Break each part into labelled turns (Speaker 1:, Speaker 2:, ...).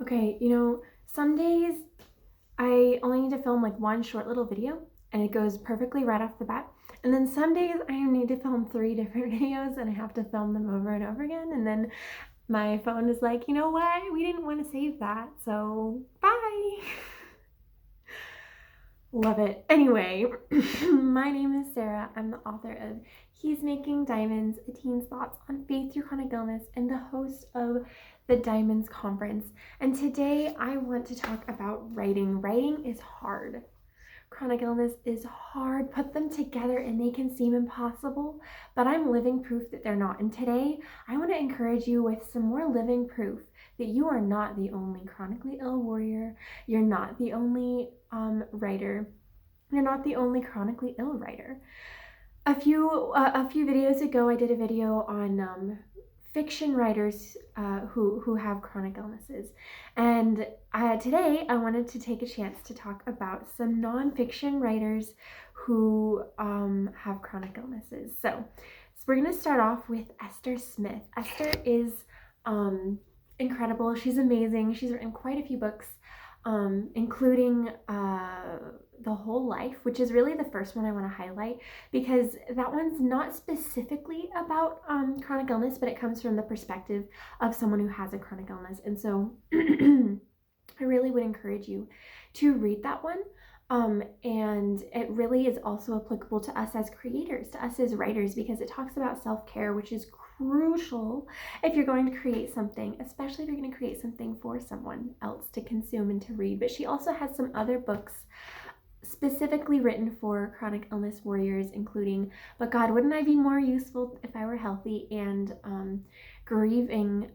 Speaker 1: Okay, some days I only need to film like one short little video and it goes perfectly right off the bat. And then some days I need to film 3 different videos and I have to film them over and over again. And then my phone is like, you know what? We didn't want to save that, so bye. Love it. Anyway, my name is Sarah. I'm the author of He's Making Diamonds, a Teen's Thoughts on Faith Through Chronic Illness, and the host of the Diamonds Conference. And today I want to talk about writing. Writing is hard. Chronic illness is hard. Put them together and they can seem impossible, but I'm living proof that they're not. And today I want to encourage you with some more living proof that you are not the only chronically ill warrior. You're not the only writer. You're not the only chronically ill writer. A few videos ago, I did a video on fiction writers who have chronic illnesses, and today I wanted to take a chance to talk about some nonfiction writers who have chronic illnesses. So we're going to start off with Esther Smith. Esther is incredible. She's amazing. She's written quite a few books, including The Whole Life, which is really the first one I want to highlight because that one's not specifically about chronic illness, but it comes from the perspective of someone who has a chronic illness. And so I really would encourage you to read that one. And it really is also applicable to us as creators, to us as writers, because it talks about self-care, which is crucial if you're going to create something, especially if you're going to create something for someone else to consume and to read. But she also has some other books specifically written for chronic illness warriors, including But God, Wouldn't I Be More Useful If I Were Healthy, and grieving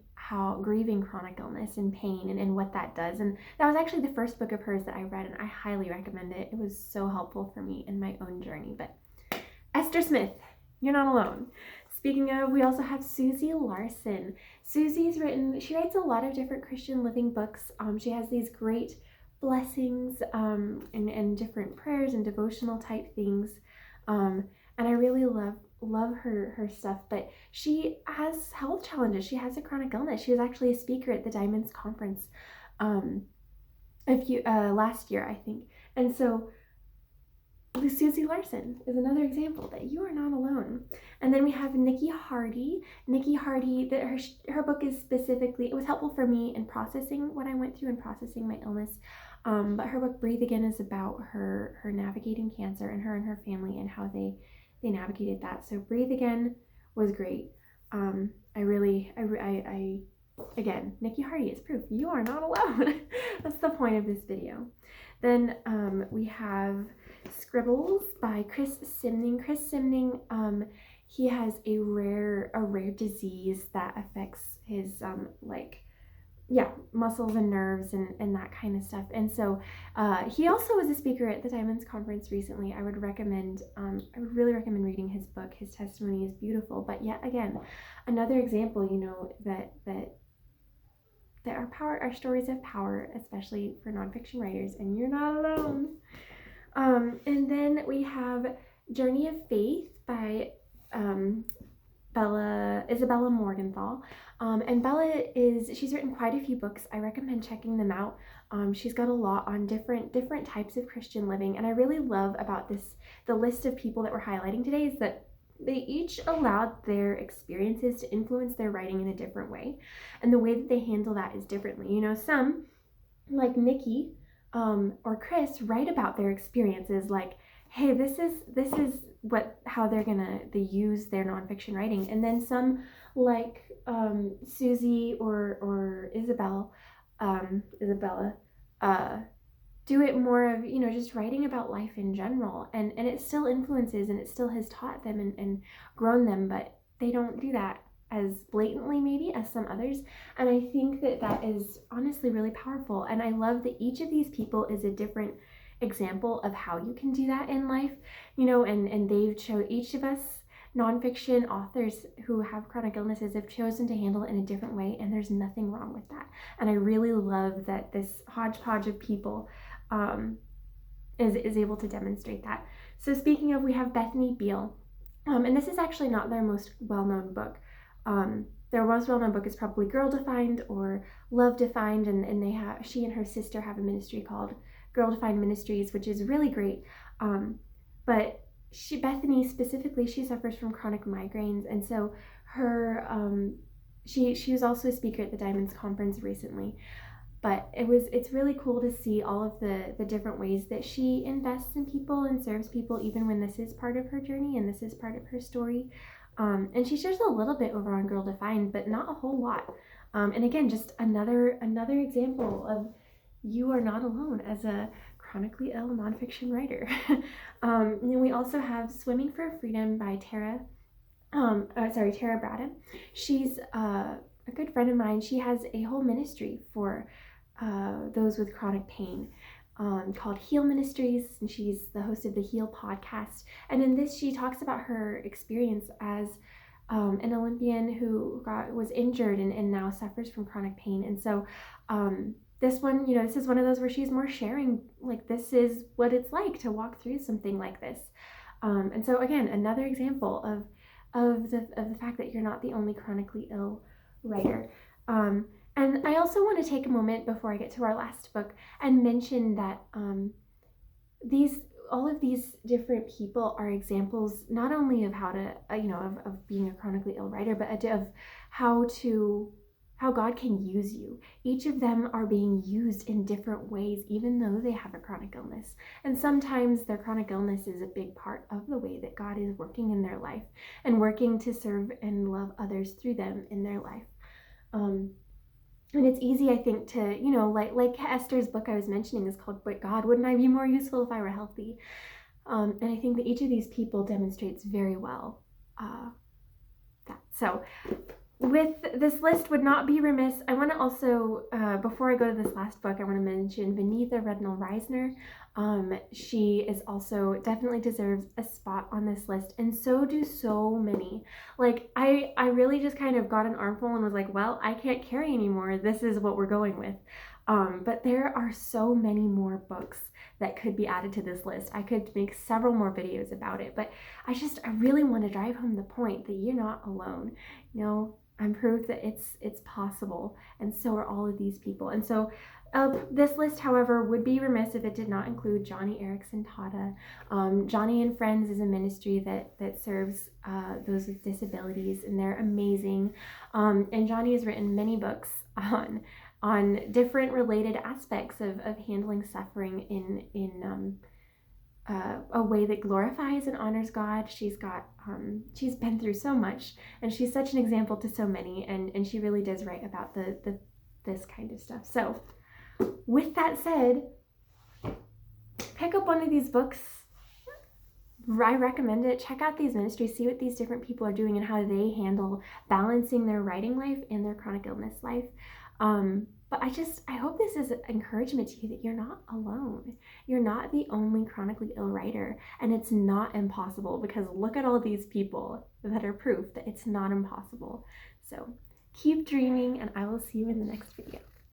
Speaker 1: chronic illness and pain and what that does. And that was actually the first book of hers that I read, and I highly recommend it. It was so helpful for me in my own journey. But Esther Smith, you're not alone. Speaking of, we also have Susie Larson. She writes a lot of different Christian living books. She has these great blessings and different prayers and devotional type things. And I really love her stuff, but she has health challenges. She has a chronic illness. She was actually a speaker at the Diamonds Conference last year, I think. And so Susie Larson is another example that you are not alone. And then we have Nikki Hardy. Nikki Hardy, her book is specifically, it was helpful for me in processing what I went through and processing my illness. But her book Breathe Again is about her navigating cancer and her family and how they navigated that. So Breathe Again was great. Again, Nikki Hardy is proof you are not alone. That's the point of this video. Then we have Scribbles by Chris Simning. Chris Simning, he has a rare disease that affects his muscles and nerves and that kind of stuff. And so he also was a speaker at the Diamonds Conference recently. I would really recommend reading his book. His testimony is beautiful. But yet again, another example, that our stories have power, especially for nonfiction writers, and you're not alone. And then we have Journey of Faith by Isabella Morgenthal. And she's written quite a few books. I recommend checking them out. She's got a lot on different types of Christian living. And I really love about the list of people that we're highlighting today is that they each allowed their experiences to influence their writing in a different way. And the way that they handle that is differently. Some, like Nikki or Chris, write about their experiences like, hey, this is how they use their nonfiction writing. And then some like Susie or Isabella do it more of just writing about life in general, and it still influences and it still has taught them and grown them, but they don't do that as blatantly maybe as some others. And I think that is honestly really powerful, and I love that each of these people is a different example of how you can do that in life, and they've chosen, each of us nonfiction authors who have chronic illnesses have chosen to handle it in a different way, and there's nothing wrong with that. And I really love that this hodgepodge of people is able to demonstrate that. So speaking of, we have Bethany Beal, and this is actually not their most well-known book, their most well-known book is probably Girl Defined or Love Defined, and she and her sister have a ministry called Girl Defined Ministries, which is really great. But Bethany specifically, she suffers from chronic migraines, and so her she was also a speaker at the Diamonds Conference recently. But it's really cool to see all of the different ways that she invests in people and serves people, even when this is part of her journey and this is part of her story. And she shares a little bit over on Girl Defined, but not a whole lot. And again, just another example of you are not alone as a chronically ill nonfiction writer. And we also have Swimming for Freedom by Tara Bradham. She's a good friend of mine. She has a whole ministry for those with chronic pain called Heal Ministries, and she's the host of the Heal podcast. And in this, she talks about her experience as an Olympian who was injured and now suffers from chronic pain. And so this one, this is one of those where she's more sharing, like, this is what it's like to walk through something like this. And so again, another example of the fact that you're not the only chronically ill writer. And I also want to take a moment before I get to our last book and mention that all of these different people are examples not only of how to, of being a chronically ill writer, but of how God can use you. Each of them are being used in different ways, even though they have a chronic illness. And sometimes their chronic illness is a big part of the way that God is working in their life and working to serve and love others through them in their life. And it's easy, I think, to, like Esther's book I was mentioning is called, But God, Wouldn't I Be More Useful If I Were Healthy? And I think that each of these people demonstrates very well that. So with this list, would not be remiss. I want to also, before I go to this last book, I want to mention Vineetha Rednall-Reisner. She is also definitely deserves a spot on this list, and so do so many. Like, I really just kind of got an armful and was like, well, I can't carry anymore. This is what we're going with. But there are so many more books that could be added to this list. I could make several more videos about it, but I really want to drive home the point that you're not alone. I'm proof that it's possible, and so are all of these people. And so this list, however, would be remiss if it did not include Joni Eareckson Tada. Joni and Friends is a ministry that serves those with disabilities, and they're amazing. And Joni has written many books on different related aspects of handling suffering in a way that glorifies and honors God. She's been through so much, and she's such an example to so many, and she really does write about this kind of stuff. So with that said, pick up one of these books. I recommend it. Check out these ministries, see what these different people are doing and how they handle balancing their writing life and their chronic illness life. But I hope this is an encouragement to you that you're not alone. You're not the only chronically ill writer, and it's not impossible, because look at all these people that are proof that it's not impossible. So keep dreaming, and I will see you in the next video.